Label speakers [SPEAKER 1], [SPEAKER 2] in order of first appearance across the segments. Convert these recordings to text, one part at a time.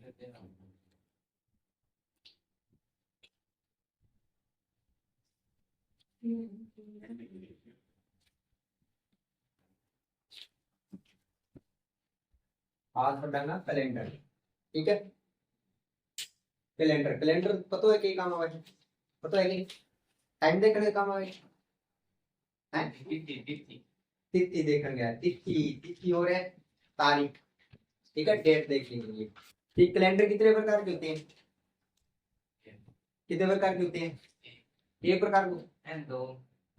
[SPEAKER 1] आज पढ़ना कैलेंडर। ठीक है, कैलेंडर कैलेंडर पता है क्या काम आवे, पता है कि टाइम देखने का काम आवे हैं, तिथि देखने गया, तिथि तिथि और है तारीख। ठीक है, डेट देखने के लिए। ठीक, कैलेंडर कितने प्रकार के होते हैं, कितने प्रकार के होते हैं, एक प्रकार को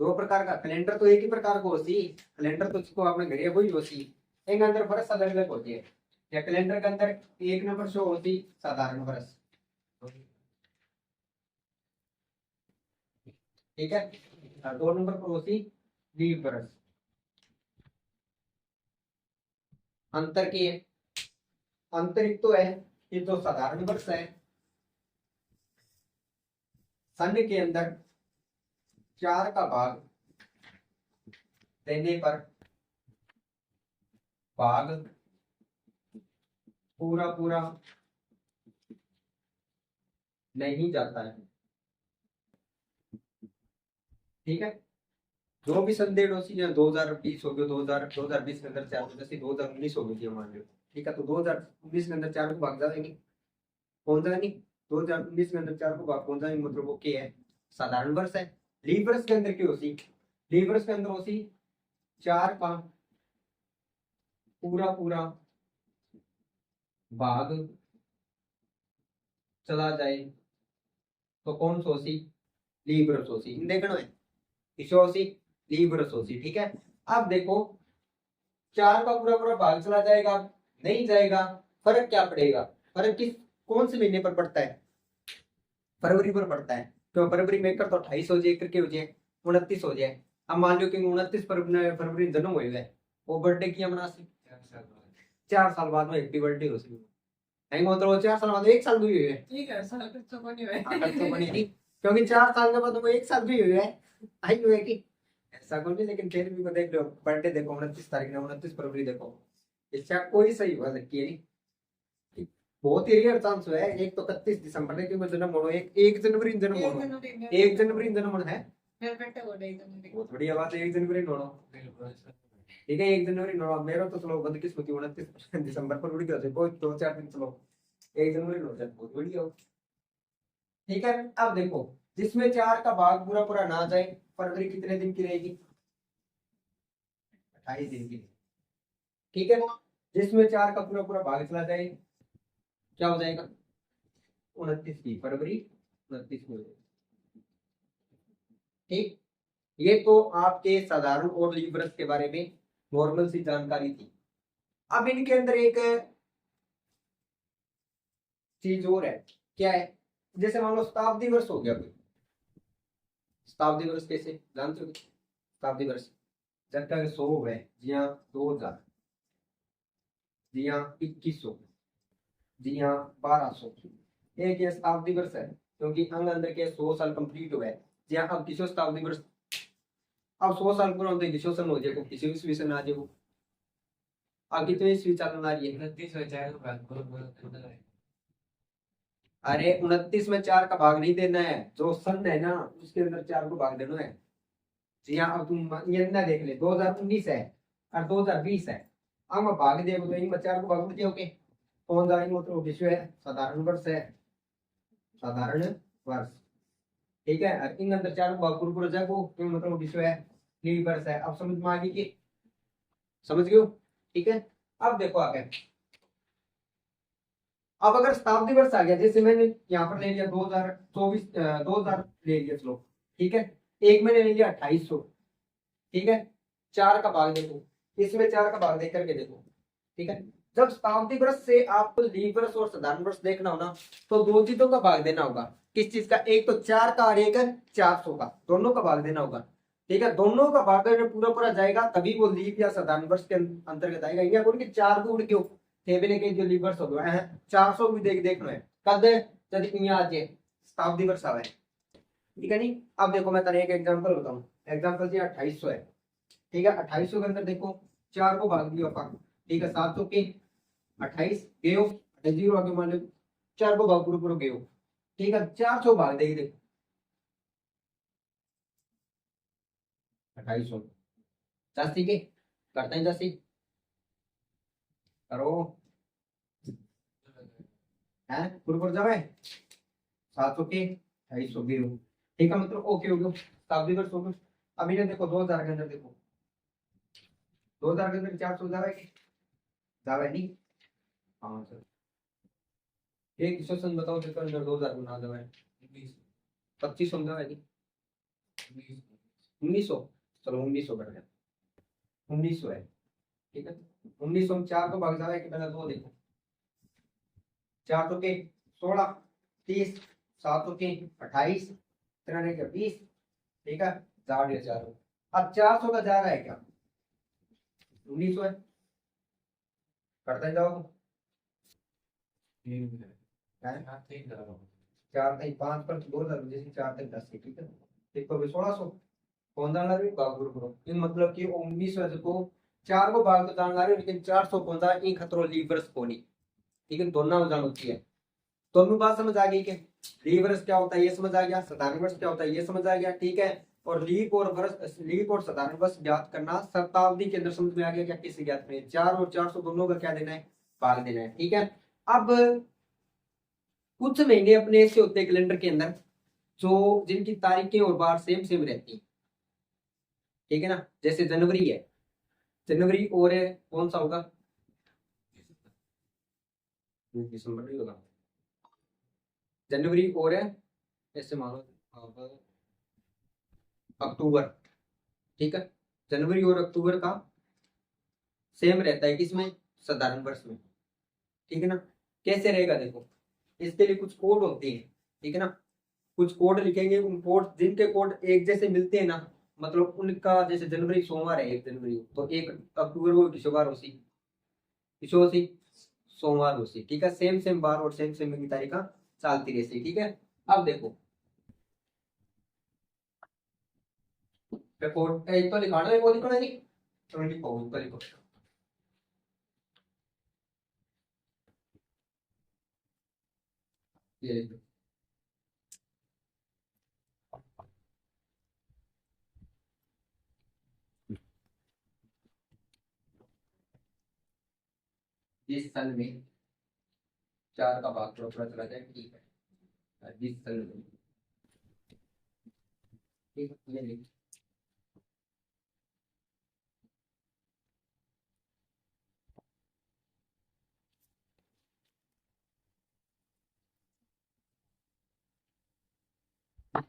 [SPEAKER 1] दो प्रकार का कैलेंडर तो एक ही प्रकार को होती, कैलेंडर तो जिसको आपने घरे वही होती, एक अंदर बरस अलग अलग होती है। या कैलेंडर के अंदर एक नंबर शो होती साधारण बरस। ठीक है, और 2 नंबर पर होती लीप बरस। अंतर की है, अंतरिक तो है ये तो साधारण वर्ष है, सन के अंदर 4 का भाग देने पर भाग पूरा पूरा नहीं जाता है। ठीक है, जो भी सन डेट होती है 2020 हो गया, 2020 के अंदर 4, जैसे 2019 हो गई मान लो। ठीक है, तो 2019 के अंदर 4 को भाग जाएंगे, कौन सा नहीं, 2019 के अंदर 4 को भाग कौन सा नहीं, मतलब वो क्या है, साधारण वर्ष है। लीप वर्ष के अंदर क्या होती, लीप वर्ष के अंदर होती 4 का पूरा पूरा भाग चला जाए तो कौन सोसी, लीब्रस सोसी देखना है, किसोसी लीब्रस सोसी। ठीक है, अब देखो 4 का पूरा पूरा भाग चला जाएगा नहीं जाएगा, फर्क क्या पड़ेगा, फर्क किस कौन से महीने पर पड़ता है, फरवरी पर पड़ता है। तो फरवरी में कर तो 28 हो जाए, करके हो जाए 29 हो जाए। अब मान लो कि 29 फरवरी जन्म हुए है, वो बर्थडे किया मना 4 साल बाद में हैप्पी बर्थडे हो सी नहीं, मतलब 4 साल बाद 1 साल भी हुई है, ठीक है, साल तो बनी हुई है, तो बनी नहीं, क्योंकि 4 साल के बाद वो 1 साल भी हुई है, आई हुई है कि ऐसा कुछ नहीं। लेकिन फिर भी को देख लो, बर्थडे देखो 29 तारीख ने, 29 फरवरी देखो, इसका कोई सही हो सकती है नहीं, बहुत ही रेयर चांस है। एक तो 31 दिसंबर ने क्योंकि जन्म होना, एक जनवरी जन्म होना, 1 जनवरी जन्म होना है, बहुत बढ़िया बात है, 1 जनवरी होना। ठीक है, 1 जनवरी नौ मेरा तो चलो बदकिस्मती 29 दिसंबर पर उड़ गया, कोई 2-4 दिन चलो 1 जनवरी हो जाए, बहुत बढ़िया हो। ठीक है, अब देखो जिसमें 4 का भाग पूरा पूरा ना जाए, फरवरी कितने दिन की रहेगी, 28 दिन की। ठीक है, जिसमें 4 का पूरा पूरा भाग चला जाए क्या हो जाएगा, 29 की फरवरी 29 की हो जाएगी। ठीक, ये तो आपके साधारण और लीप वर्ष के बारे में नॉर्मल सी जानकारी थी। अब इनके अंदर एक चीज और है, क्या है, जैसे मान लो शताब्दी वर्ष हो गया कोई, शताब्दी वर्ष कैसे जानते हो, शताब्दी वर्ष जब तक 100 है, जी हाँ 2000, जी हाँ 2100, जी हाँ 1200, एक ये शताब्दी वर्ष है, क्योंकि अंग अंदर के 100 साल कंप्लीट हुए हैं। जी हाँ, अब किसी शताब्दी वर्ष, अब 100 साल पूरा होते किसी सन हो जाएगा, किसी ईस्वी सन आ जाएगा, अब कितने ईस्वी चलन आ रही है, 29 हो जाएगा। अरे 29 में 4 का भाग नहीं देना है, जो सन है ना उसके अंदर 4 को भाग देना है। जी हाँ, अब तुम ये ना देख ले, 2019 है और 2020 है, अब भाग दे तो इन 4 को भाग दे, ओके कौन सा मतलब विश्व है, साधारण वर्ष है, साधारण वर्ष। ठीक है, और इन अंदर 4 को भाग पूरा जाएगा, मतलब विश्व है, लीप वर्ष है। अब समझ में आ गई कि, समझ गए हो। ठीक है, अब देखो आगे, अब अगर शताब्दी वर्ष आ गया, जैसे मैंने यहाँ पर ले लिया 2024, 2000 ले लिया चलो, ठीक है, एक मैंने ले लिया 2800। ठीक है, 4 का भाग देखो, इसमें 4 का भाग देख करके देखो। ठीक है, जब शताब्दी वर्ष से आपको लीप वर्ष और साधारण वर्ष देखना होना, तो 2 चीजों का भाग देना होगा। किस चीज का, एक तो 4 का और एक 400 का, दोनों का भाग देना होगा। ठीक है, दोनों का भाग अगर पूरा पूरा जाएगा तभी वो लीप या साधारण वर्ष के अंतर्गत आएगा। या बोल के 4 को उड़ के टेबल के जो लीप वर्ष हो गया है, 400 भी देख लो है कद जब यहाँ आ जाए शताब्दी वर्ष आवे। ठीक है नहीं, अब देखो मैं तेरे एक एग्जांपल बताऊं, एग्जांपल जी 2800 है। ठीक है, 2800 के अंदर देखो 4 को भाग दिया अपन, ठीक है, 700 के 28 गए 0 आगे मान लो 4 को भाग पूरा गए हो, ठीक है 400 भाग देगी देखो 2800 जास्ती के करते हैं जास्ती करो है पूरा जावे 700 के 250 भी हो, ठीक है मतलब ओके हो गया शादी कर सो। अभी ने देखो 2000 के अंदर देखो 2000 के अंदर 400 जावे कि जावे नहीं। हाँ सर एक क्वेश्चन बताओ जिसका अंदर 2000 गुना जावे 2500 जावे नहीं 1900, चलो 1900 कर दे 1900 है ठीक है 1900 में 4 को भाग जावे कि पहले दो देखो 400 के 16 30 700 के 28 3 के 20 ठीक है 4,000 अब 400 का जा रहा है क्या 1900 है करते जाओ चार नहीं 5 पर 2000 जैसे 4 तक 10 ठीक है एक पर 1600 कौन डालना है बागुर करो इन मतलब कि 1900 को 4 को भाग तो डालना है लेकिन 400 कौन सा एक खतरो लीवर्स कोनी ठीक है दोनों में जान होती है। दोनों बात समझ आ गई कि लीवर्स क्या होता है ये समझ आ गया साधारण वर्ष क्या होता है ये समझ आ गया ठीक है। और लीप और वर्ष लीप और साधारण वर्ष ज्ञात करना शताब्दी के अंदर समझ में आ गया क्या किससे ज्ञात करें 4 और 400 दोनों का क्या देना है भाग देना है ठीक है। अब कुछ महीने अपने ऐसे होते हैं कैलेंडर के अंदर जो जिनकी तारीखें और बार सेम सेम रहती है ठीक है ना जैसे जनवरी है जनवरी और है कौन सा होगा दिसंबर नहीं होगा जनवरी और है ऐसे मानो अक्टूबर ठीक है जनवरी और अक्टूबर का सेम रहता है किसमें साधारण वर्ष में ठीक है ना। कैसे रहेगा देखो इसके लिए कुछ कोड होते हैं ठीक है ना कुछ कोड लिखेंगे उन कोड जिनके कोड एक जैसे मिलते हैं ना मतलब उनका जैसे जनवरी सोमवार है 1 जनवरी तो 1 अक्टूबर को किशोर होसी किशोर होसी सोमवार होसी ठीक है सेम सेम बार और सेम सेम की तारीख चलती रहती ठीक है। अब देखो कोड एक तो लिखाना है वो लिखना नहीं तो लिखो ऊपर लिखो ये लिखो जिस सन में 4 का भाग थोड़ा थोड़ा चला जाए ठीक है जिस सन में ठीक है ये लिखो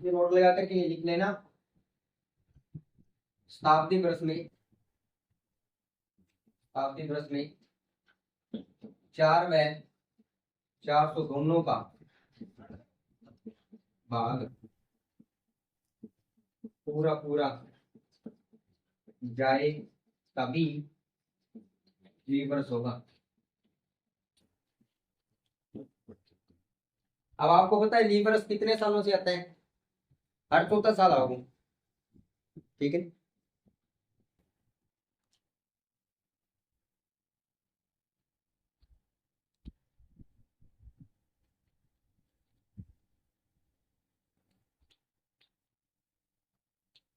[SPEAKER 1] ये नोट लगा करके ये लिख लेना शताब्दी वर्ष में 4 व 400 दोनों का भाग पूरा पूरा जाए तभी लीवर्स होगा। अब आपको पता है लीवर्स कितने सालों से आता है हर चौथा साल आओगे ठीक है।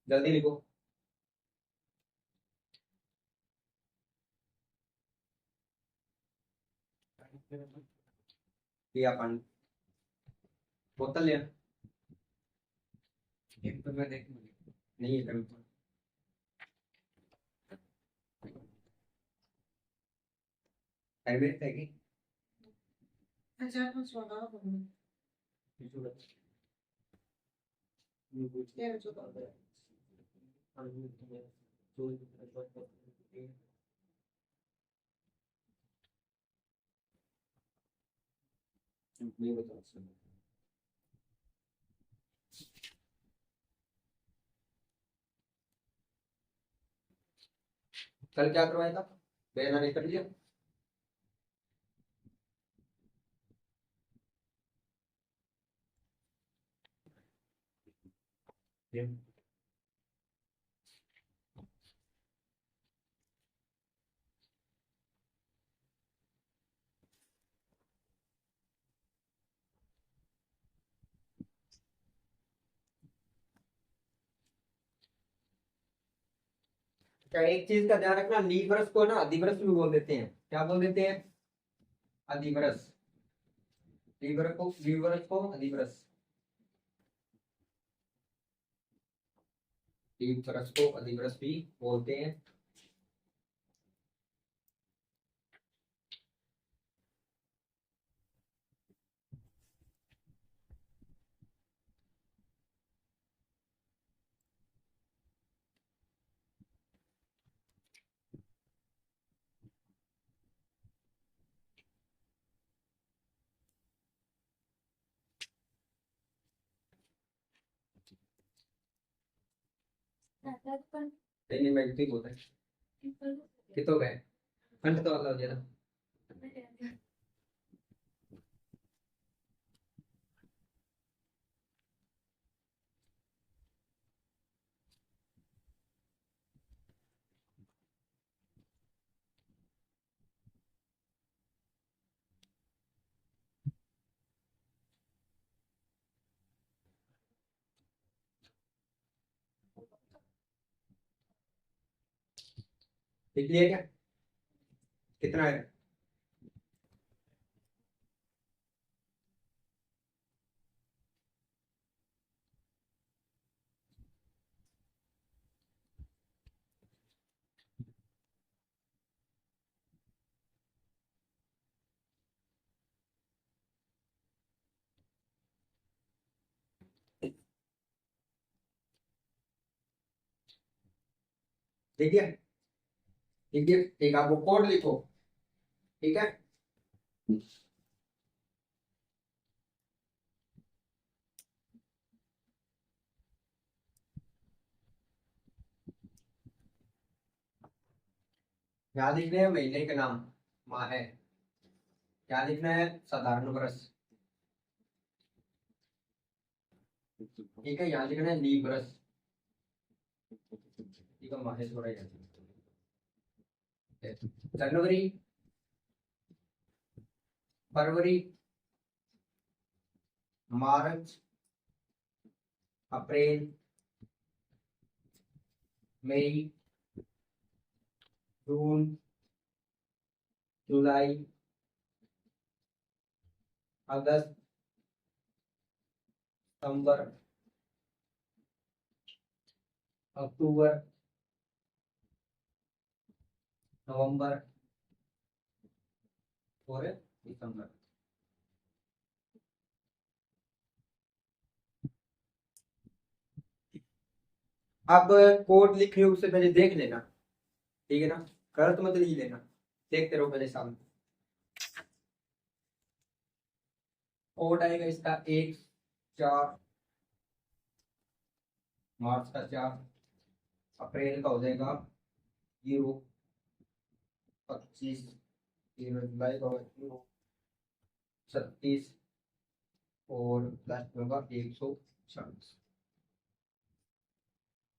[SPEAKER 1] जल्दी लिखो ये अपन बोतल ले एक तो मैं देख नहीं है कभी है कि
[SPEAKER 2] अच्छा कुछ बताओ ये जो
[SPEAKER 1] कल क्या करवाया था बहना ने कर लिया क्या एक चीज का ध्यान रखना, लीवरस को ना अधिवरस भी बोल देते हैं। क्या बोल देते हैं? अधिवरस। लीवरस को अधिवरस, लीवरस को अधिवरस भी बोलते हैं। नहीं मैं ठीक बोलता है कि तो गए खंड तो अलग जरा। लिख लिया क्या? कितना है? ठीक है, ठीक है, एक आपको कोड लिखो। ठीक है, क्या लिखना है? महीने का नाम माह है। क्या लिखना है? साधारण वर्ष। ठीक है, यहाँ लिखना है लीप वर्ष। ठीक है, माह थोड़ा जनवरी, फरवरी, मार्च, अप्रैल, मई, जून, जुलाई, अगस्त, सितंबर, अक्टूबर, नवंबर और दिसंबर। अब कोड लिख रहे हो उससे पहले देख लेना, ठीक है ना? गलत मत लिख लेना, देखते रहो पहले सामने। कोड आएगा इसका 1/4, मार्च का 4, अप्रैल का हो जाएगा 0/25, जुलाई का 0/36 और लास्ट में होगा 140।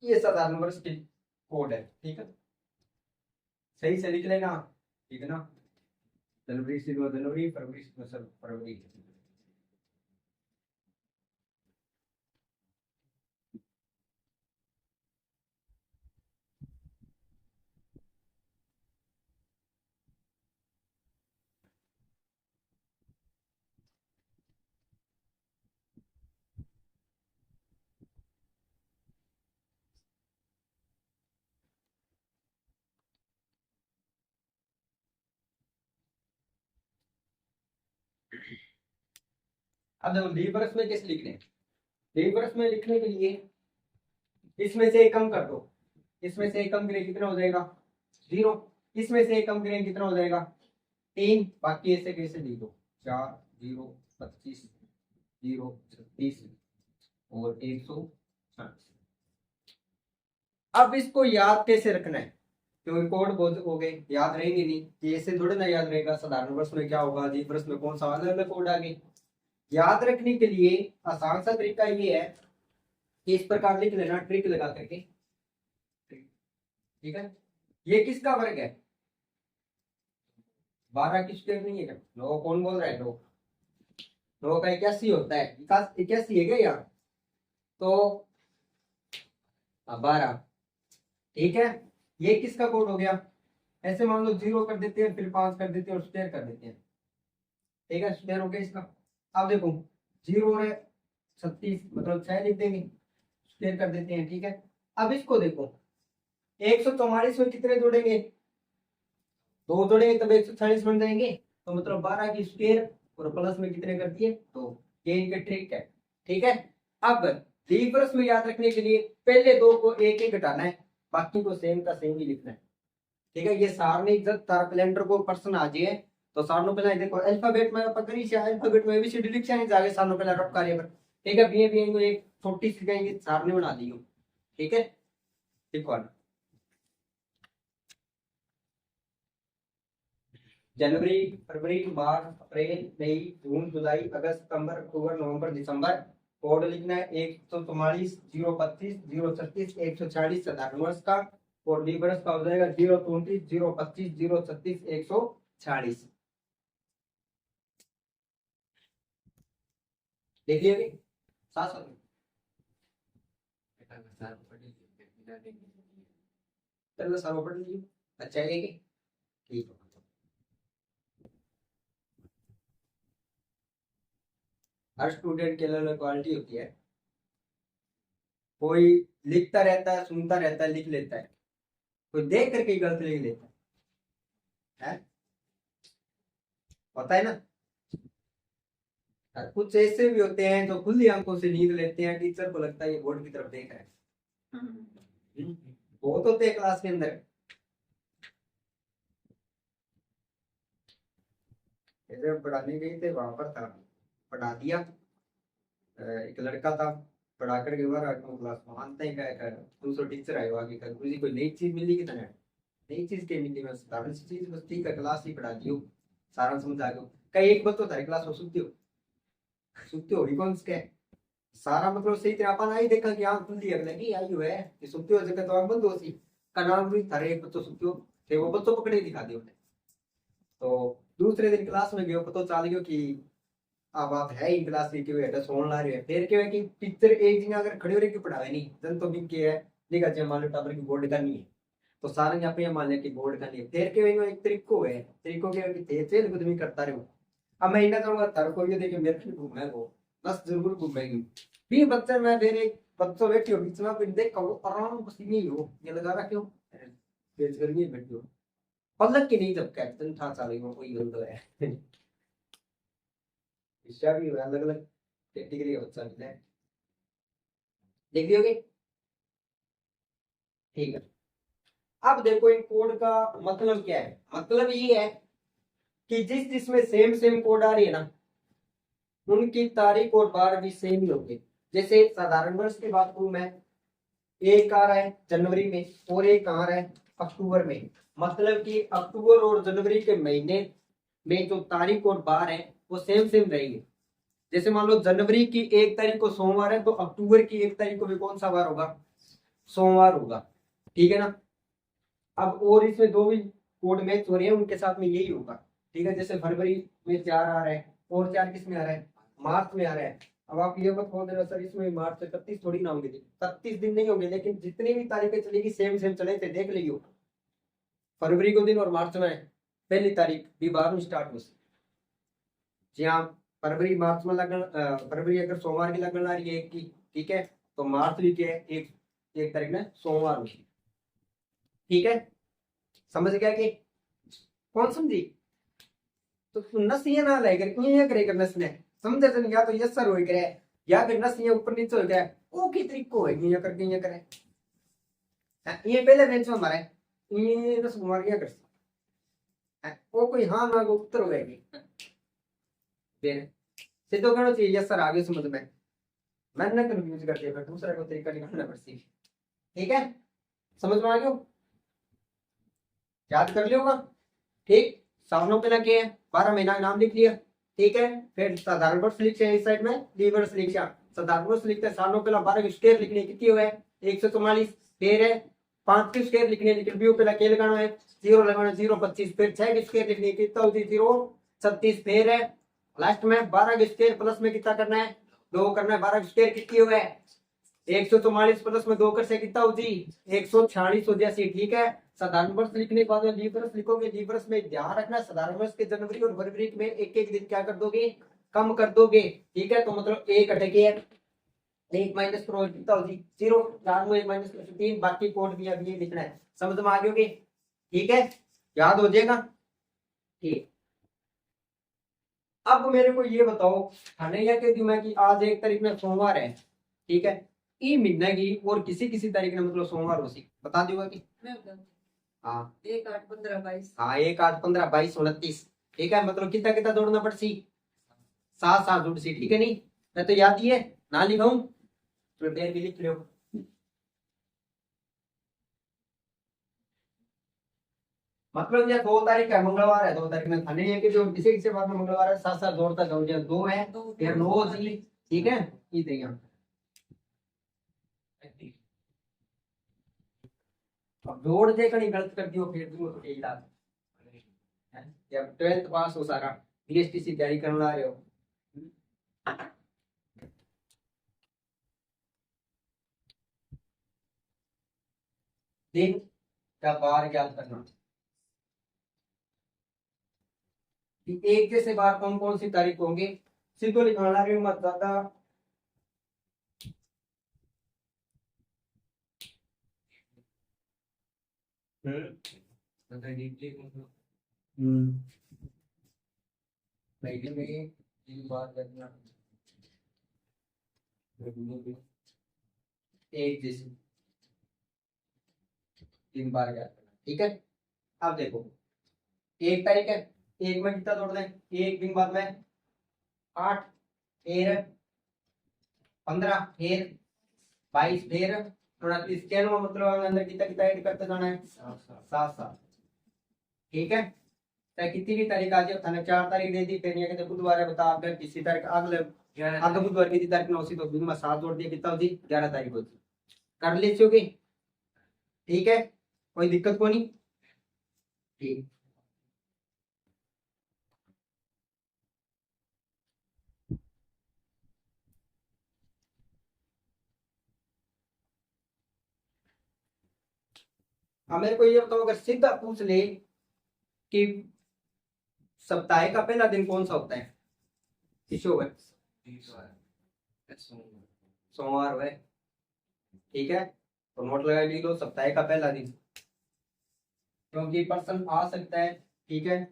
[SPEAKER 1] ये साधारण वर्ष की कोड है, ठीक है? सही से लिख लेना, ठीक है ना? जनवरी से जनवरी, फरवरी से फरवरी। अब देखो लीप वर्ष में कैसे लिखने हैं? लीप वर्ष में लिखने के लिए इसमें से एक कम कर दो, इसमें से एक कम करें कितना हो जाएगा? 0। इसमें से एक कम करें कितना हो जाएगा? 3। बाकी ऐसे कैसे लिख दो? 4, 0/25, 0/36 और 140। अब इसको याद कैसे रखना है? क्योंकि कोड बहुत हो गए, याद रहेंगे नहीं, ये ऐसे थोड़े ना याद रहेगा। साधारण वर्ष में क्या होगा, लीप वर्ष में कौन सा, अलग अलग कोड आ गए। याद रखने के लिए आसान सा तरीका ये है कि इस प्रकार लिख लेना, ट्रिक लगा करके। ठीक है, ये किसका वर्ग है? 12 किसके नहीं है? नो, कौन बोल रहा है? नो, नो का 81 होता है। 81 है क्या यार? तो 12, ठीक है। ये किसका कोड हो गया? ऐसे मान लो 0 कर देते हैं, फिर 5 कर देते हैं और स्क्वायर कर देते हैं, ठीक है, स्क्वायर हो गया इसका। अब देखो 0 है 36, मतलब 6 लिख देंगे, स्क्वायर कर देते हैं, ठीक है। अब इसको देखो 144 में कितने जोड़ेंगे? 2 जोड़ेंगे तब 146 बन जाएंगे, तो मतलब 12 की स्क्वायर और प्लस में कितने कर दिए? तो ये इनके ट्रिक है, ठीक है। अब रिवर्स में याद रखने के लिए पहले 2 को एक एक घटाना है, बाकी को सेम का सेम ही लिखना है, ठीक है। ये सारणी जब तारा कैलेंडर को पर्सन आ जाए तो सारनो पहला देखो अल्फाबेट में आप करी से अल्फाबेट में एबीसीडी लिख जाए जाके सारनो पहला रट कार्य पर, ठीक है। बीए बीए को एक छोटी सी कहेंगे सारणी बना दी हो, ठीक है। देखो जनवरी, फरवरी, मार्च, अप्रैल, मई, जून, जुलाई, अगस्त, सितंबर, अक्टूबर, नवंबर, दिसंबर। कोड लिखना है 144 025 036 146 साधारण वर्ष का, और दिवस का हो जाएगा 034 025 036 146। देख लिया कि सात सौ चलो सारो पढ़ लीजिए, अच्छा है कि ठीक है। हर स्टूडेंट के अलग क्वालिटी होती है, कोई लिखता रहता है, सुनता रहता है, लिख लेता है, कोई देख करके गलत लिख लेता है, होता है ना। और कुछ ऐसे भी होते हैं जो खुली आंखों से नींद लेते हैं, टीचर को लगता है ये बोर्ड की तरफ देख रहा है। बहुत होते हैं क्लास के अंदर। पढ़ाने गए थे, वहां पर था, पढ़ा दिया, एक लड़का था, पढ़ा कर के बाहर क्लास में मानते हैं दूसरा टीचर आए आगे कर मुझे कोई नई चीज मिली कि नई चीज के मिली, बस साधारण सी चीज, बस ठीक है क्लास ही पढ़ा दियो, सारा समझ आ गया। कई एक बच्चों था क्लास में सुनते हो कौन के सारा मतलब सही तरह अपन आई देखा कि आंख खुली है लगी आई है कि सुनते हो जगह तो आंख बंद हो सी का नाम भी थारे एक बच्चों सुनते हो थे, वो बच्चों पकड़े दिखा दियो। तो दूसरे दिन क्लास में गयो, पता चल गयो कि आ बात है इन क्लास की क्यों है सोन ला रही है। फिर क्या है कि टीचर एक दिन अगर खड़े हो रहे की पढ़ावे नहीं जन तो भी क्या है लिखा चाहिए मान लो टाबर की बोर्ड करनी है, तो सारे यहाँ पे मान लिया कि बोर्ड करनी है। फिर क्या एक तरीको है, तरीको क्या है कि तेज कुछ भी करता रहो। अब मैं इतना चाहूंगा तार को ये देखे मेरे को घूमना है वो बस जरूर घूमेगी भी बच्चे में फिर एक बच्चों बैठी हो बीच में कोई देख आराम पसीने ही हो ये लगा रहा क्यों तेज गर्मी बैठी हो पलक की नहीं जब कैप्टन था चाले में कोई गंद है इसका भी अलग अलग कैटेगरी का बच्चा मिलता है, देख लियोगे, ठीक है। अब देखो इन कोड का मतलब क्या है, मतलब ये है कि जिसमें सेम सेम कोड आ रही है ना उनकी तारीख और बार भी सेम ही होगी। जैसे साधारण वर्ष की बात करूं मैं, एक आ रहा है जनवरी में और एक आ रहा है अक्टूबर में, मतलब कि अक्टूबर और जनवरी के महीने में जो तारीख और बार है वो सेम सेम रहेंगे। जैसे मान लो जनवरी की 1 तारीख को सोमवार है तो अक्टूबर की 1 तारीख को भी कौन सा बार होगा? सोमवार होगा, ठीक है ना। अब और इसमें दो भी कोड मैच हो रहे हैं उनके साथ में यही होगा, ठीक है। जैसे फरवरी में 4 आ रहा है और 4 किस में आ रहा है? मार्च में आ रहा है। अब आप ये मत बोल देना सर इसमें मार्च 31 थोड़ी ना होंगे, 31 दिन नहीं होंगे, लेकिन जितनी भी तारीखें चलेगी सेम सेम चले थे, देख लियो फरवरी को दिन और मार्च में पहली तारीख भी बार में स्टार्ट हो जी हाँ। फरवरी मार्च में लगन फरवरी अगर सोमवार की लगन आ रही है एक की, ठीक है, तो मार्च भी क्या है एक तारीख में सोमवार होगी, ठीक है। समझ गया कि कौन समझी? तो नस ये ना लाए कर ये करे कर नस ने समझे तो या तो यस सर हो करे या फिर नस ये ऊपर नीचे हो गया ओ की तरीको है ये करके ये करे ये पहले बेंच में मारे ये नस मार गया कर वो कोई हाँ ना उत्तर हो जाएगी फिर सिद्धो कहना चाहिए यस सर आगे समझ में मैंने कंफ्यूज कर दिया दूसरा को तरीका निकालना पड़ती, ठीक है। समझ में आ गया, याद कर लियोगा, ठीक। सामने पे लगे 12 महीना का नाम लिख लिया, ठीक है। फिर साधारण वर्ष लिखते हैं इस साइड में दिवस लिखा साधारण वर्ष लिखते हैं सालों पहला 12 स्क्वायर लिखने कितनी हुआ है 144, फिर है 5 के स्क्वायर लिखने लेकिन व्यू पहला क्या लगाना है 0 लगाना 025, फिर 6 के स्क्वायर लिखने कितना होती 036, फिर है लास्ट में 12 के स्क्वायर प्लस में कितना करना है 2 करना है 12 के स्क्वायर कितनी हुआ है 144 प्लस में 2 कर से कितना होती 146 हो जाती, ठीक है। साधारण वर्ष लिखने के बाद में लीप वर्ष लिखोगे। लीप वर्ष में ध्यान रखना साधारण वर्ष के जनवरी और फरवरी में एक एक दिन क्या कर दोगे, कम कर दोगे, ठीक है। तो मतलब एक अटके 1 माइनस करो कितना होगी 0, 4 में 1 माइनस 3, बाकी कोड भी अभी लिखना है। समझ में आ गयोगे, ठीक है, याद हो जाएगा, ठीक। अब मेरे को ये बताओ, हमें यह कह दी मैं कि आज 1 तारीख में सोमवार है, ठीक है। ई महीने की और किसी किसी तारीख में मतलब सोमवार हो सी बता दूंगा कि
[SPEAKER 2] मैं बता
[SPEAKER 1] हाँ
[SPEAKER 2] 1 8 15 22
[SPEAKER 1] हाँ 1 8 15 22 29, ठीक है। मतलब कितना कितना जोड़ना पड़सी 7 7 जोड़ सी, ठीक है। नहीं मैं तो याद ही है ना लिखाऊं तो देर भी लिख लो। मतलब ये 2 तारीख है मंगलवार है, 2 तारीख में थाने ये कि जो किसी किसी बात में मंगलवार है 7 7 जोड़ता जाओ, 2 है फिर 9 जी, ठीक है। ये देगा अब जोड़ दे कहीं गलत कर दियो फिर तुम तो यही लाभ है। जब 12th पास हो सारा बीएसटीसी तैयारी करने ला रहे हो, दिन का बार याद करना कि एक जैसे बार कौन कौन सी तारीख होंगे, सीधो लिखाना रही मत ज्यादा। हम्म महीने में 3 बार करना एक जैसे 3 बार याद करना, ठीक है। अब देखो 1 तारीख है, एक में कितना जोड़ दें, एक दिन बाद में 8 फिर 15 फिर 22 फिर 29, क्या मतलब अंदर कितना कितना ऐड करते जाना है 7 7, ठीक है। चाहे कितनी भी तारीख आ जाए, थाने 4 तारीख दे दी फिर ये कहते बुधवार है, बता अगर किसी तारीख अगले अगले बुधवार की तारीख में उसी तो दिन में 7 जोड़ दिया कितना होती 11 तारीख होती, कर ले चुके, ठीक है, कोई दिक्कत को नहीं, ठीक। अब मेरे को ये बताओ, अगर सीधा पूछ ले कि सप्ताह का पहला दिन कौन सा होता है, किशोर सोमवार है, ठीक है। तो नोट लगा ली लो सप्ताह का पहला दिन, क्योंकि पर्सन आ सकता है, ठीक है।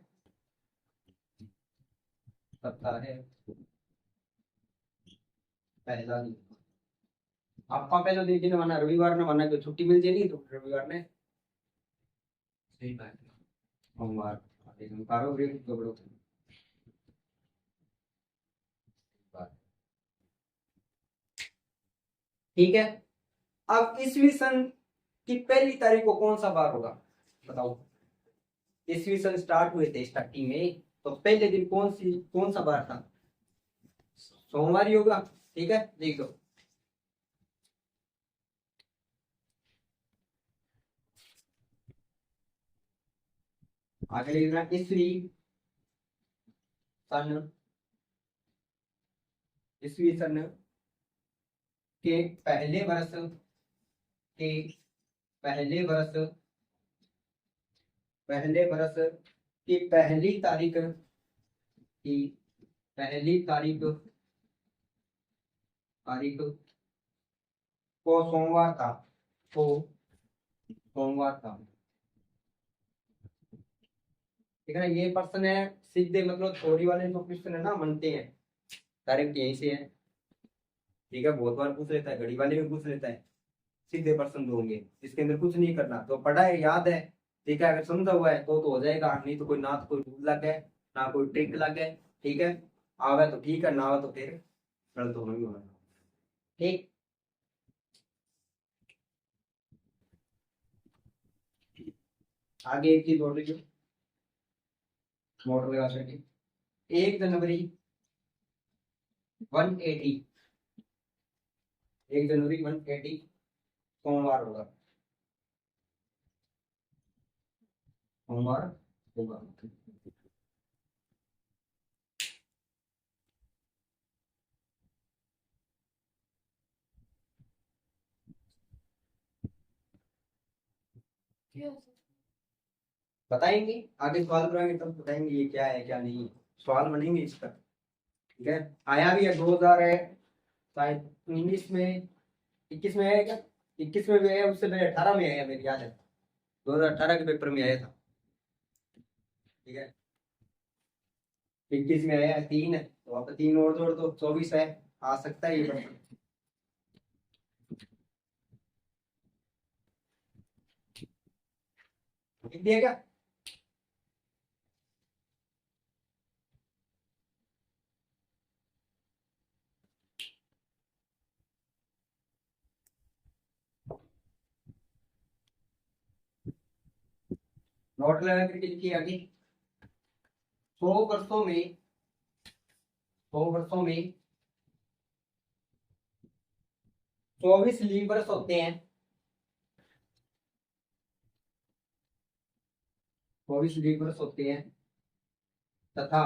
[SPEAKER 1] सप्ताह है पहला दिन, आपका पहला दिन किन माना रविवार ने माना, जो छुट्टी मिल जाएगी तो रविवार ने सही बात है सोमवार कारो रे तो बड़ो बात, ठीक है। अब ईसवी सन की पहली तारीख को कौन सा बार होगा बताओ, ईसवी सन स्टार्ट हुए थे स्टार्टिंग में, तो पहले दिन कौन सा बार था, सोमवार ही होगा, ठीक है। देख लो आगे लिखना सन ईसवी सन के पहले वर्ष के पहले वर्ष की की पहली तारीख को सोमवार था, को सोमवार था, ठीक है ना। ये पर्सन है सीधे मतलब थोड़ी वाले जो क्वेश्चन है ना बनते हैं डायरेक्ट यहीं से है, ठीक है। बहुत बार पूछ लेता है, घड़ी वाले भी पूछ लेता है, सीधे पर्सन होंगे इसके अंदर कुछ नहीं करना, तो पढ़ा है याद है, ठीक है। अगर समझा हुआ है तो हो जाएगा, नहीं तो कोई ना तो कोई रूल लग है ना कोई ट्रिक लग है, ठीक है। आवे तो ठीक है, ना आवे तो फिर गलत होना ही होना, ठीक। आगे एक चीज और लिखो मोटर लगा सके 1 जनवरी 180, 1 जनवरी 180 सोमवार होगा, सोमवार होगा, बताएंगे आगे सवाल कराएंगे तब बताएंगे ये क्या है क्या नहीं है, सवाल बनेंगे इसका। ठीक है, आया भी है 2000 है शायद 19 में, 21 में आया क्या, 21 में भी आया, उससे पहले 18 में आया, मेरी याद है 2018 के पेपर में आया था। ठीक है, 21 में आया 3 है तो आप 3 और जोड़ दो 24 है, आ सकता है ये प्रश्न। लिख दिया क्या? नोट लगा करके लिखिए आगे। 100 वर्षों में, 100 वर्षों में 24 लीप वर्ष होते हैं, 24 लीप वर्ष होते हैं तथा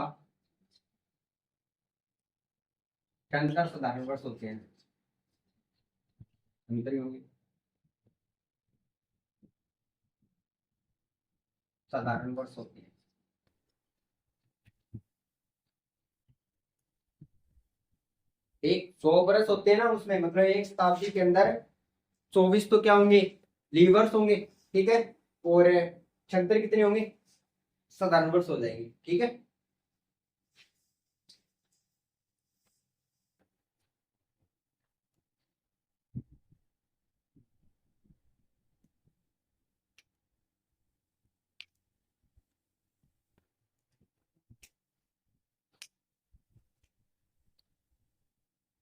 [SPEAKER 1] 15 साधारण वर्ष होते हैं। अंतर ही होंगे, साधारण वर्ष होते हैं। एक 100 वर्ष होते हैं ना, उसमें मतलब एक शताब्दी के अंदर 24 तो क्या होंगे, लीवर्स होंगे। ठीक है, और 76 कितने होंगे, साधारण वर्ष हो जाएंगे। ठीक है,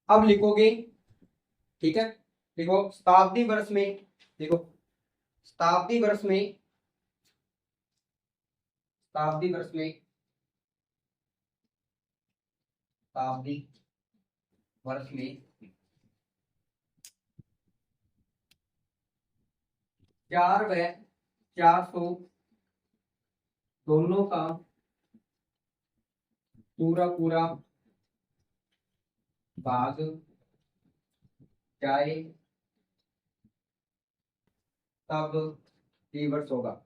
[SPEAKER 1] अब लिखोगे। ठीक है, देखो शताब्दी वर्ष में, देखो शताब्दी वर्ष में, शताब्दी वर्ष में, शताब्दी वर्ष में 4 व 400 दोनों का पूरा पूरा भाग जाए तब रिवर्स होगा।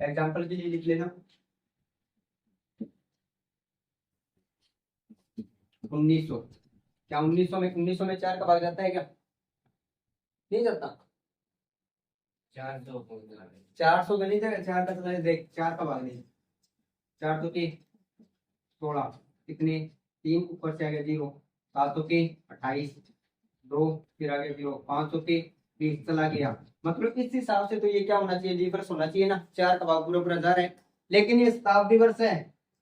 [SPEAKER 1] एग्जाम्पल के लिए लिख लेना 1900, क्या 1900 में 4 का भाग जाता है क्या, नहीं जाता। 400 का नहीं जाएगा, 4 का चला देख, 4 का भाग नहीं, 4 तो के 16 कितने, 3 ऊपर से आ गया 0, 7 के 28, 2 फिर आ गया 0, 5 के 30 चला गया। मतलब इस हिसाब से तो ये क्या होना चाहिए, रिवर्स होना चाहिए ना, 4 का भाग पूरा पूरा जा रहा है, लेकिन ये शताब्दी वर्ष है।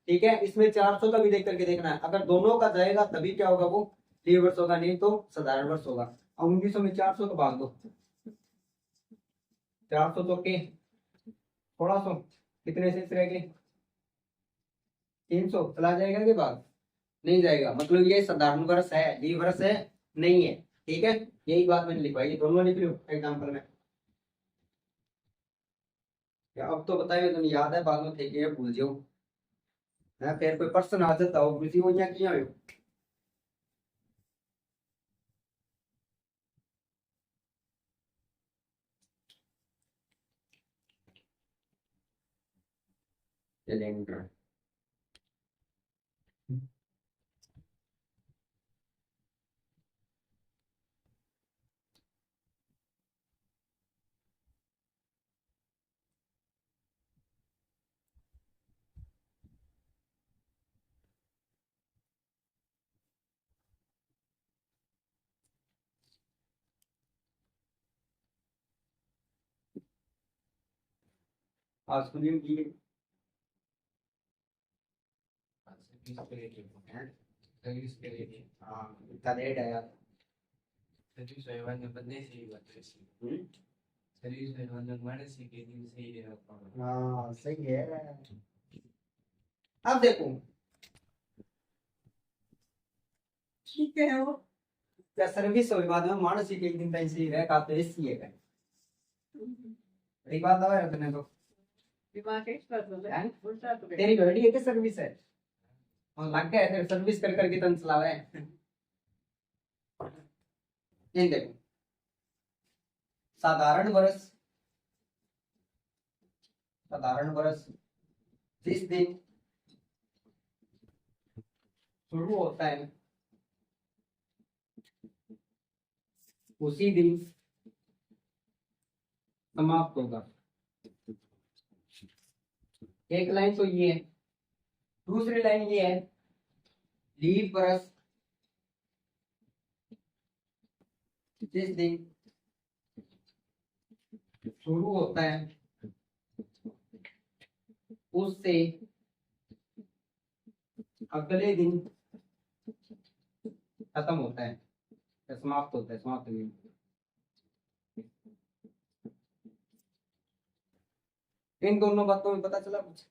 [SPEAKER 1] ठीक है, इसमें 400 का भी देख करके देखना है, अगर दोनों का जाएगा तभी क्या होगा, वो रिवर्स होगा, नहीं तो साधारण वर्ष होगा। अब 1900 में 400 का भाग दो, 400 तो के 1600 कितने शेष रह गए, 300 चला जाएगा के बाद, नहीं जाएगा, मतलब ये साधारण वर्ष है, ये वर्ष है नहीं है। ठीक है, यही बात मैंने लिखवाई, दोनों लिख लो एग्जाम्पल में। क्या अब तो बताइए, तुम याद है बाद में थे कि भूल जाओ है, फिर कोई पर्सन आ जाता हो किसी को यहाँ किया हो। चलेंगे आज सुनिए की हाँ इतना लेट है यार। हाँ सही है। अब देखो
[SPEAKER 2] ठीक है वो
[SPEAKER 1] क्या सर्विस हो बाद में मानसिक एक दिन तक सही रह का तो ऐसी है बड़ी बात है रखने तो
[SPEAKER 2] दिमाग एक्सपर्ट हो गया
[SPEAKER 1] हैं?
[SPEAKER 2] उल्टा तो
[SPEAKER 1] तेरी गाड़ी है कि सर्विस है? और लग गया है सर्विस कर करके तन चलावा है। ये देखो, साधारण वर्ष, साधारण वर्ष जिस दिन शुरू होता है उसी दिन समाप्त होगा। एक लाइन तो ये है, दूसरी लाइन ये है, लीप वर्ष जिस दिन शुरू होता है उससे अगले दिन खत्म होता है या समाप्त होता है, समाप्त नहीं। इन दोनों बातों में पता चला कुछ?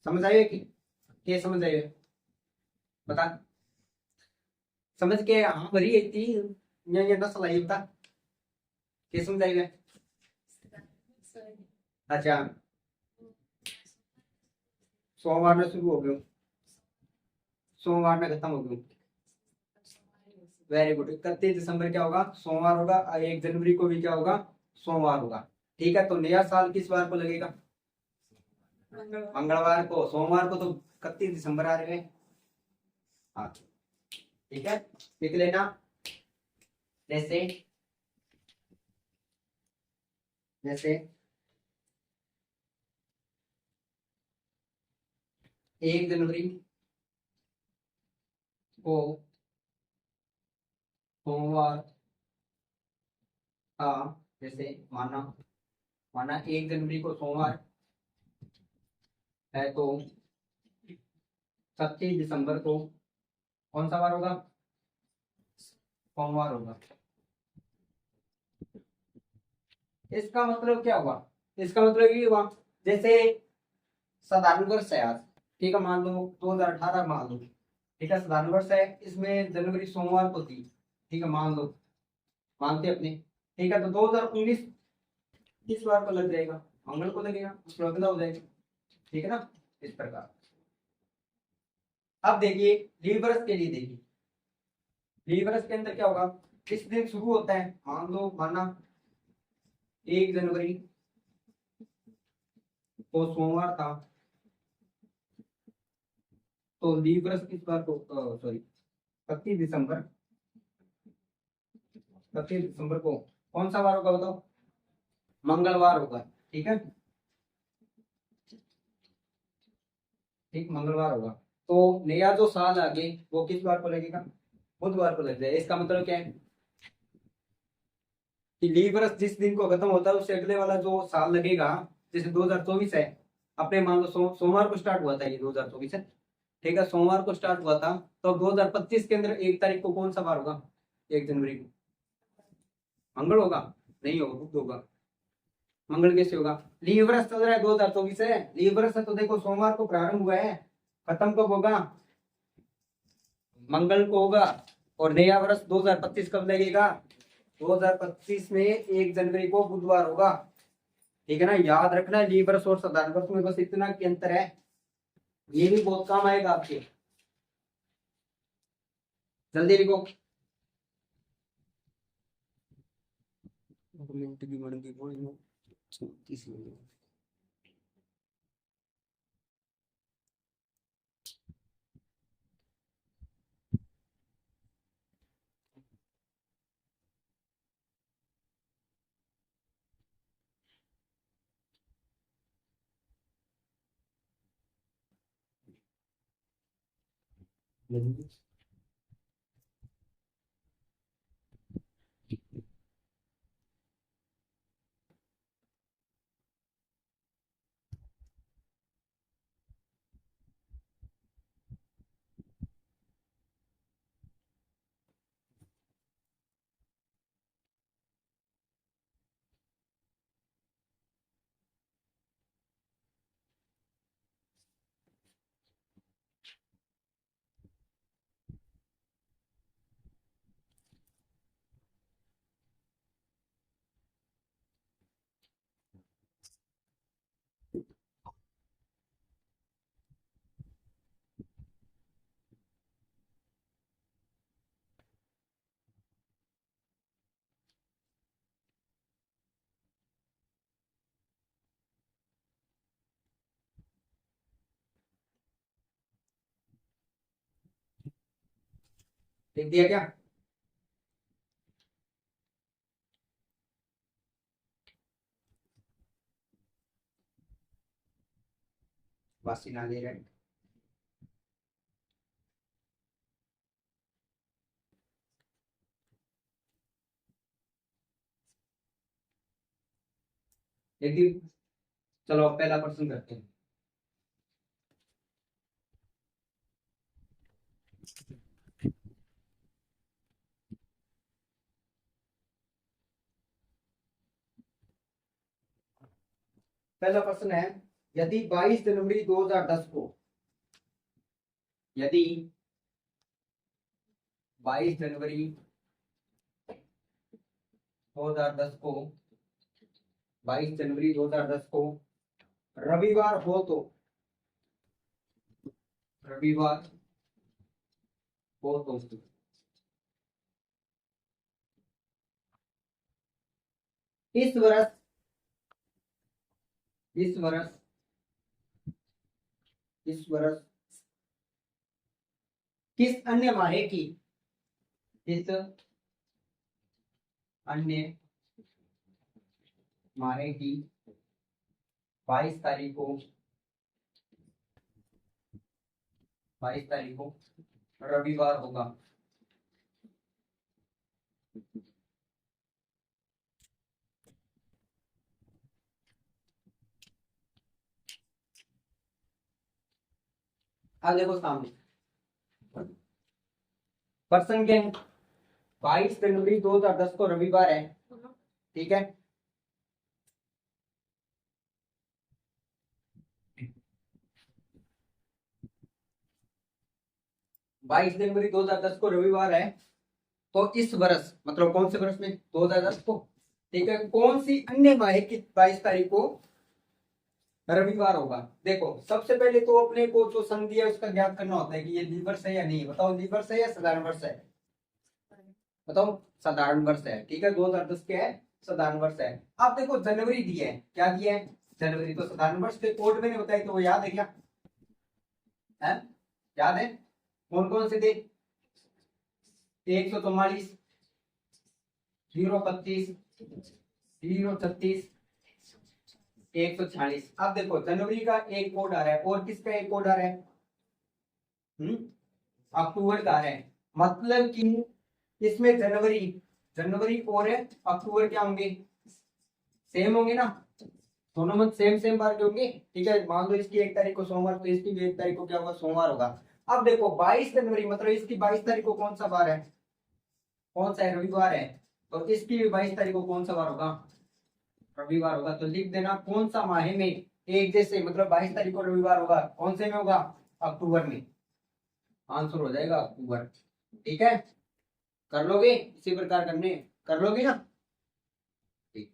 [SPEAKER 1] समझ आए कि क्या समझ आए? बता, समझ के हाँ भरी है थी ये नस्ल है बता, क्या समझ आएगा? अच्छा, सोमवार में शुरू हो गयो, सोमवार में खत्म हो गयो। Very good. 31 दिसंबर क्या होगा? सोमवार होगा। 1 जनवरी को भी क्या होगा? सोमवार होगा। ठीक है, तो नया साल किस बार को लगेगा? मंगलवार को। सोमवार को तो 31 दिसंबर आ रहे हैं। हाँ ठीक है, लिख लेना। जैसे जैसे 1 जनवरी को सोमवार का, जैसे माना माना 1 जनवरी को सोमवार है तो 31 दिसंबर को कौन सा वार होगा? सोमवार होगा। इसका मतलब क्या हुआ? इसका मतलब ये हुआ, जैसे साधारण वर्ष है आज, ठीक है, मान लो 2018 मान लो, ठीक है, साधारण वर्ष है, इसमें जनवरी सोमवार को थी, ठीक है, मान लो, मानते अपने, ठीक है, तो 2019 किस बार को लग जाएगा? मंगल को लगेगा, उसको अगला हो जाएगा। ठीक है ना, इस प्रकार। अब देखिए लीवर्स के लिए, देखिए लीवर्स के अंदर क्या होगा? किस दिन शुरू होता है? मान लो माना 1 जनवरी को सोमवार था, तो लीवर्स किस बार को, सॉरी 31 दिसंबर, 31 दिसंबर को कौन सा वार होगा बताओ? मंगलवार होगा। ठीक है, ठीक, मंगलवार होगा। तो नया जो साल आगे वो किस बार को लगेगा? बुधवार को लग जाएगा। इसका मतलब क्या है कि लीवर्स जिस दिन को खत्म होता है उससे अगले वाला जो साल लगेगा, जैसे 2024 है, अपने मान लो सोमवार को स्टार्ट हुआ था ये 2024 है, ठीक है, सोमवार को स्टार्ट हुआ था, तो 2025 के अंदर 1 तारीख को कौन सा बार होगा? 1 जनवरी को मंगल होगा? नहीं होगा, बुध होगा। मंगल कैसे होगा? लीवर्स चल रहा है 2024 है, लीवर्स है तो देखो सोमवार को प्रारंभ हुआ है, खत्म कब होगा? मंगल को होगा। और नया वर्ष 2025 कब लगेगा? 2025 में 1 जनवरी को बुधवार होगा। ठीक है ना, याद रखना लीवर्स और साधारण वर्ष में बस इतना की अंतर है, ये भी बहुत काम आएगा आपके। जल्दी लिखो। मिनट की बन गई 34 मिनट। लिख दिया क्या? वासी ना ले रहे हैं। लेकिन चलो अब पहला प्रश्न करते हैं। पहला प्रश्न है, यदि 22 जनवरी 2010 को, यदि 22 जनवरी 2010 को, 22 जनवरी 2010 को रविवार हो तो, रविवार हो तो इस वर्ष, इस वर्ष, इस वर्ष किस अन्य माहे की, इस अन्य माहे की 22 तारीख को, 22 तारीख को रविवार होगा। अब देखो सामने प्रश्न के 22 जनवरी 2010 को रविवार है, ठीक है। बाईस जनवरी 2010 को रविवार है, तो इस वर्ष मतलब कौन से वर्ष में, 2010 को, ठीक है, कौन सी अन्य माह की 22 तारीख को रविवार होगा। देखो सबसे पहले तो अपने को जो संधि है उसका ज्ञात करना होता है कि ये दिवस है या नहीं। बताओ दिवस है या साधारण वर्ष है? बताओ साधारण वर्ष है, ठीक है। 2010 के है, साधारण वर्ष है। अब देखो जनवरी दिया है, क्या दिया है? जनवरी। तो साधारण वर्ष के कोड मैंने बताया, तो वो याद है क्या? है? याद है? कौन कौन से थे? 144, 025, 036, 146। अब देखो जनवरी का एक कोड आ रहा है, और किसका एक कोड आ रहा है? अक्टूबर का है। मतलब कि इसमें जनवरी, जनवरी और अक्टूबर क्या होंगे? सेम होंगे ना, दोनों मंथ सेम सेम बार के होंगे, ठीक है। मान लो इसकी 1 तारीख को सोमवार, तो इसकी भी 1 तारीख को क्या होगा? सोमवार होगा। अब देखो 22 जनवरी मतलब इसकी 22 तारीख को कौन सा बार है? कौन सा है? रविवार है। तो इसकी भी 22 तारीख को कौन सा बार होगा? रविवार होगा। तो लिख देना कौन सा माह में एक जैसे, मतलब 22 तारीख को रविवार होगा, कौन से में होगा? अक्टूबर में। आंसर हो जाएगा अक्टूबर, ठीक है। कर लोगे इसी प्रकार करने, कर लोगे ना? ठीक।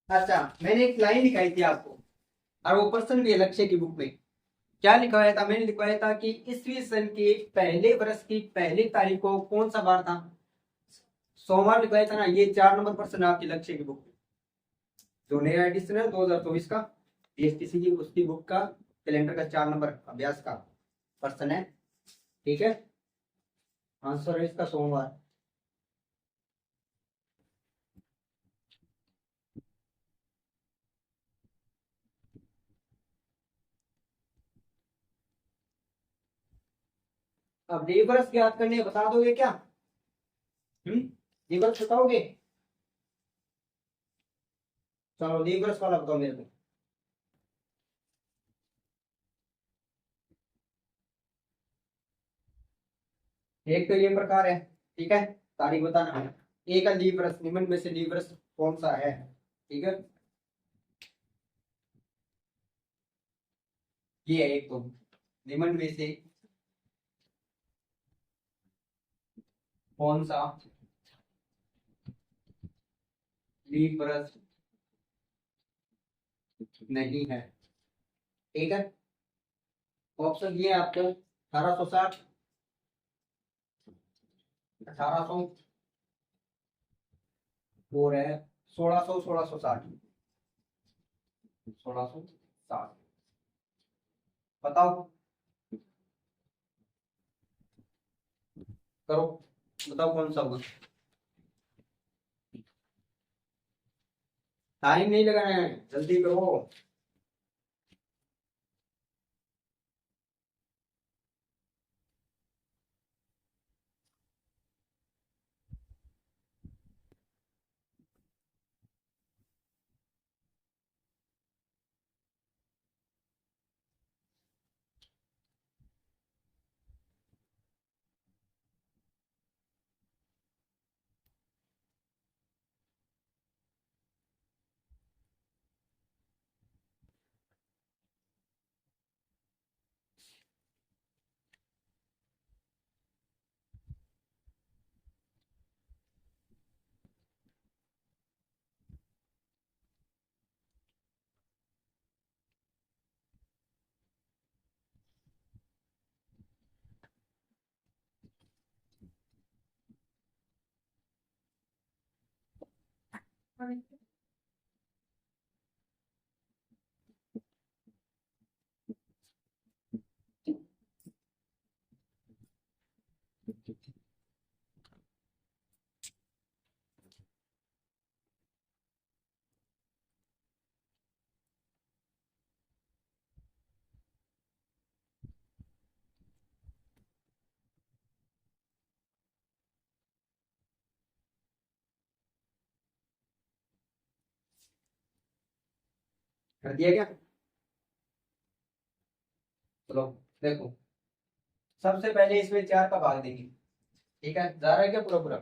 [SPEAKER 1] अच्छा, मैंने एक लाइन दिखाई थी आपको, और वो प्रश्न भी है लक्ष्य की बुक में। क्या लिखवाया था? मैंने लिखवाया था कि ईस्वी सन के पहले वर्ष की पहली तारीख को कौन सा बार था? सोमवार लिखवाया था ना। ये 4 नंबर प्रश्न है आपकी लक्ष्य की बुक में, जो नया एडिशन है 2024 का बीएसटीसी की, उसकी बुक का कैलेंडर का 4 नंबर अभ्यास का प्रश्न है, ठीक है। आंसर है इसका सोमवार। अब रिवर्स ज्ञात करने बता दोगे क्या? रिवर्स बताओगे? चलो रिवर्स वाला बताओ मेरे को। एक तो ये प्रकार है, ठीक है, तारीख बताना है। एक है लीवर्स, निम्न में से लीवर्स कौन सा है, ठीक है। ये है एक, तो निम्न में से कौन सा लीब्रस नहीं है। ठीक है, ऑप्शन दिए आपको 1860, 1800 और है 1600, 1660, 1660। बताओ, करो, बताओ कौन सा होगा। टाइम नहीं लगाना है, जल्दी करो। कर दिया क्या? चलो देखो, सबसे पहले इसमें 4 का भाग देंगे। ठीक है, जा रहा है क्या पूरा पूरा?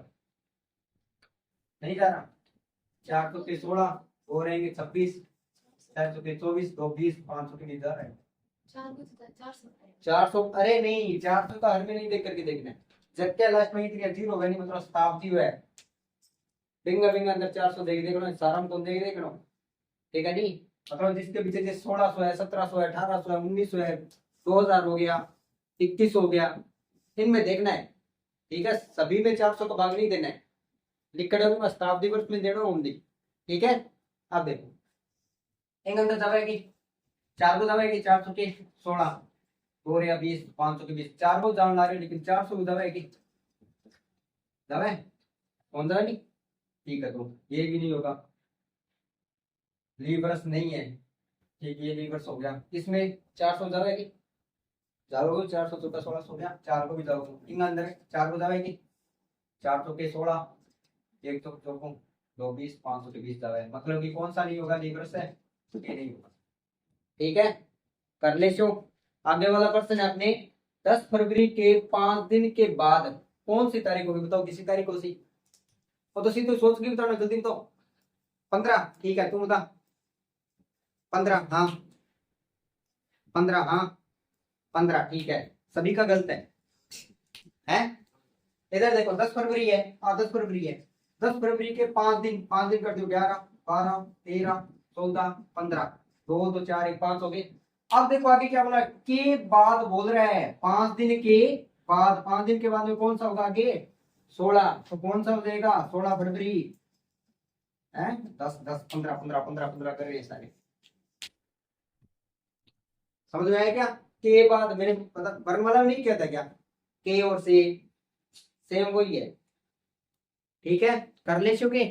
[SPEAKER 1] नहीं जा रहा। 400 के 16 हो रहेंगे 26, 400 के 24, 220, 500 के नहीं जा रहा है। 400, अरे नहीं, 400 का हर में नहीं देख करके देखना है। जब क्या लास्ट में इतनी जीरो है नहीं, मतलब शताब्दी है। बिंगा बिंगा अंदर 400 देख देख लो, सारा में कौन देख देख लो। ठीक है नहीं, मतलब जिसके पीछे जैसे 1600 है, 1700 है, 1800 है, 1900 है, 2000 हो गया, 21 हो गया, इनमें देखना है। ठीक है, सभी में 400 का भाग नहीं देना है। लिख कर डालूंगा शताब्दी वर्ष में देना होंगी। ठीक है, अब देखो एक अंदर दबाएगी, 4 को दबाएगी, 400 के 16 और या 20, 500 के 20, 4 को जान ला रहे हो, लेकिन 400 को दबाएगी, दबाए कौन दबा नहीं। ठीक है, तो ये भी नहीं होगा, लीवर्स नहीं है। ठीक, ये लीवर्स हो गया। इसमें 400 दबाएगी, जाओगे 400 तो 16 हो गया, 4 को भी जाओगे इन अंदर 4 को दबाएगी, 400 के 16, एक तो चौको 220, 500 के 20 दबाए, मतलब कि कौन सा नहीं होगा लीवर्स है, ये नहीं होगा। ठीक है, कर ले शो। आगे वाला क्वेश्चन है अपने, 10 फरवरी के 5 दिन के बाद कौन सी तारीख होगी? बताओ किसी तारीख को सी, वो तो सीधे सोच के बताना, जल्दी बताओ। 15, ठीक है, तुम बता। 15, हाँ 15, हाँ 15, ठीक है। सभी का गलत है? इधर देखो 10 फरवरी है, हाँ 10 फरवरी है। 10 फरवरी के 5 दिन, 5 दिन कर दो, 11, 12, 13, 14, 15, 2 तो 4, 1, 5 हो गए। अब देखो आगे क्या बोला, के बाद बोल रहा है, 5 दिन के बाद, 5 दिन के बाद में कौन सा होगा आगे? 16, तो कौन सा हो जाएगा? 16 फरवरी है। 10, 10, 15, 15, 15, 15 कर रहे हैं सारे। समझ में आया क्या? के बाद मैंने मतलब वर्णमाला में नहीं किया था क्या? के और से सेम वही है। ठीक है, कर ले चुके,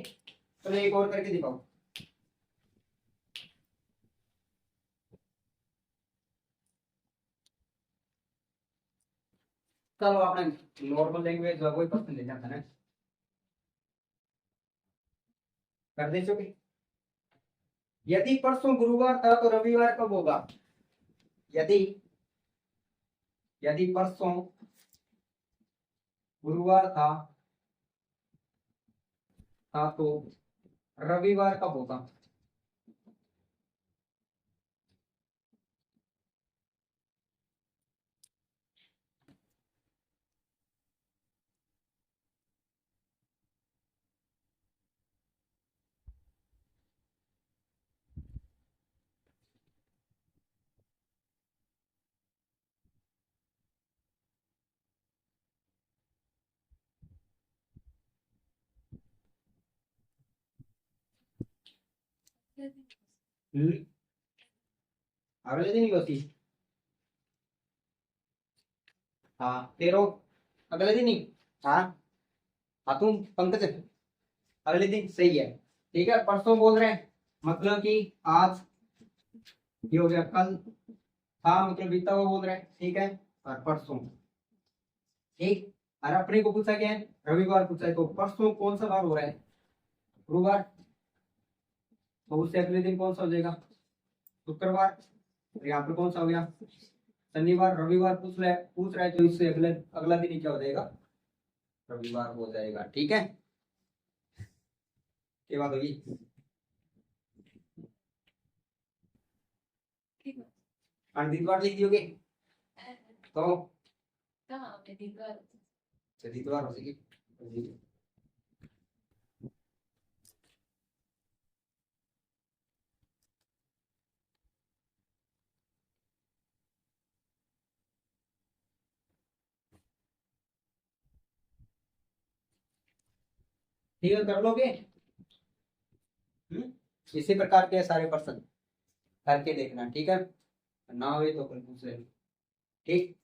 [SPEAKER 1] चलो एक और करके दिखाओ। चलो आपने नॉर्मल लैंग्वेज वही पसंद ले जाता है, कर दे चुके। यदि परसों गुरुवार था तो रविवार कब होगा? यदि यदि परसों गुरुवार था तो रविवार कब होगा? अगले दिन ही होती। हाँ तेरो अगले दिन ही। हाँ हाँ तुम पंकज अगले दिन सही है। ठीक है परसों बोल रहे हैं मतलब कि आज ये हो गया कल। हाँ मतलब बीता हुआ बोल रहे हैं ठीक है। और परसों ठीक। और अपने को पूछा क्या है रविवार पूछा है तो परसों कौन सा बार हो रहा है गुरुवार। तो उससे अगले दिन कौन सा हो जाएगा शुक्रवार। और यहाँ पे कौन सा हो गया शनिवार। रविवार पूछ रहा है तो इससे अगले अगला दिन ही क्या हो जाएगा रविवार हो जाएगा। ठीक है ये बात होगी।
[SPEAKER 2] ठीक है।
[SPEAKER 1] और दिनवार लिख दियोगे तो
[SPEAKER 2] कहाँ आपने दिन भर
[SPEAKER 1] दिनवार हो जाएगी। ठीक है कर लोगे। इसी प्रकार के सारे प्रश्न करके देखना ठीक है ना हुए तो फिर पूछ लेना ठीक।